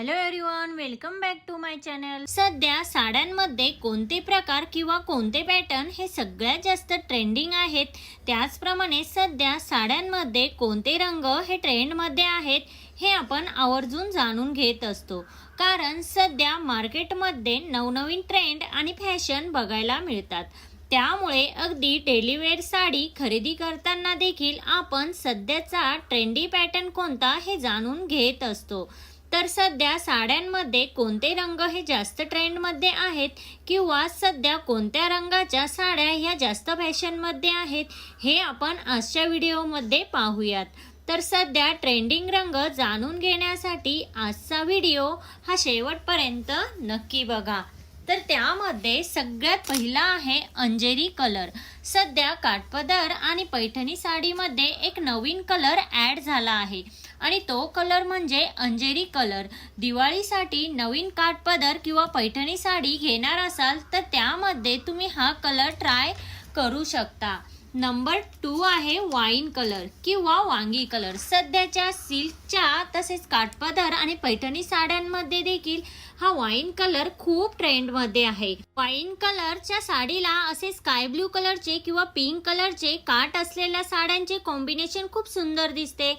Hello everyone, welcome back to my channel. सध्या साड्यांमध्ये कोणते प्रकार किंवा कोणते पॅटर्न हे सगळ्यात जास्त ट्रेंडिंग आहेत, त्याचप्रमाणे सध्या साड्यांमध्ये कोणते रंग हे ट्रेंडमध्ये आहेत हे आपण आवर्जून जाणून घेत असतो। कारण सध्या मार्केटमध्ये नवनवीन ट्रेंड आणि फॅशन बघायला मिळतात, त्यामुळे अगदी डेली वेअर साडी खरेदी करताना देखील आपण सध्याचा ट्रेंडी पॅटर्न कोणता हे जाणून घेत असतो। तर सध्या साड्यांमध्ये कोणते रंग हे जास्त ट्रेंडमध्ये आहेत किंवा सध्या कोणत्या रंगाच्या साड्या ह्या जास्त फॅशनमध्ये आहेत हे आपण आजच्या व्हिडिओमध्ये पाहूयात। तर सध्या ट्रेंडिंग रंग जाणून घेण्यासाठी आजचा व्हिडिओ हा शेवटपर्यंत नक्की बघा। तर त्यामध्ये सगळ्यात पहिला आहे अंजेरी कलर। सध्या काठपदर आणि पैठणी साडीमध्ये एक नवीन कलर ॲड झाला आहे आणि तो कलर म्हणजे अंजेरी कलर। दिवाळीसाठी नवीन काठपदर किंवा पैठणी साडी घेणार असाल तर त्यामध्ये तुम्ही हा कलर ट्राय करू शकता। नंबर 2 आहे वाईन कलर किंवा वांगी कलर। सध्याच्या सिल्कच्या तसेच काठपदर आणि पैठणी साड्यांमध्ये देखील हा वाईन कलर खूप ट्रेंडमध्ये आहे। वाईन कलरच्या साडीला असे स्काय ब्लू कलरचे किंवा पिंक कलरचे काठ असलेल्या साड्यांचे कॉम्बिनेशन खूप सुंदर दिसते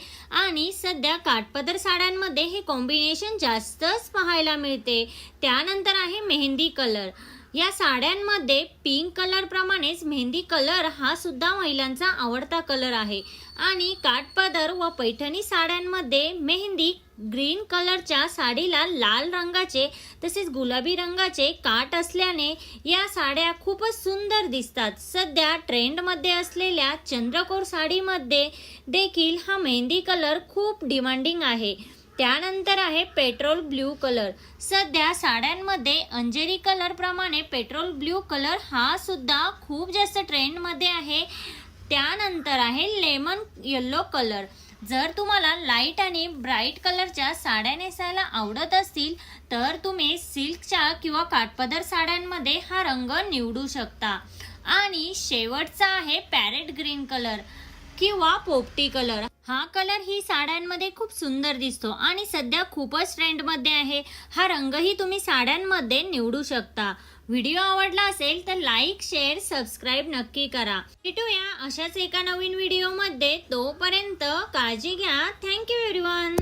आणि सध्या काठपदर साड्यांमध्ये हे कॉम्बिनेशन जास्तच पाहायला मिळते। त्यानंतर आहे मेहंदी कलर। या साड्यांमध्ये पिंक कलर प्रमाणेच मेहंदी कलर हा सुद्धा महिलांचा आवडता कलर आहे आणि काठपदर व पैठणी साड्यांमध्ये मेहंदी ग्रीन कलरच्या साडीला लाल रंगाचे तसेच गुलाबी रंगाचे काठ असल्याने या साड्या खूपच सुंदर दिसतात। सध्या ट्रेंडमध्ये असलेल्या चंद्रकोर साडीमध्ये देखील हा मेहंदी कलर खूप डिमांडिंग आहे। त्यानंतर आहे पेट्रोल ब्ल्यू कलर। सध्या साड्यांमध्ये अंजेरी कलर प्रमाणे पेट्रोल ब्ल्यू कलर हा सुद्धा खूप जास्त ट्रेंडमध्ये आहे। त्यानंतर आहे लेमन येलो कलर। जर तुम्हाला लाईट आणि ब्राईट कलरच्या साड्या नेसायला आवडत असतील तर तुम्ही सिल्कच्या किंवा काठपदर साड्यांमध्ये हा रंग निवडू शकता। आणि शेवटचा आहे पॅरेट ग्रीन कलर किंवा पोपटी कलर। हा कलर ही साड्यांमध्ये खूप सुंदर दिसतो आणि सध्या खूपच ट्रेंडमध्ये आहे। हा रंगही तुम्ही साड्यांमध्ये निवडू शकता। व्हिडिओ आवडला असेल तर लाईक, शेअर, सबस्क्राईब नक्की करा। भेटूया अशाच एका नवीन व्हिडिओमध्ये, तोपर्यंत काळजी घ्या। Thank you everyone.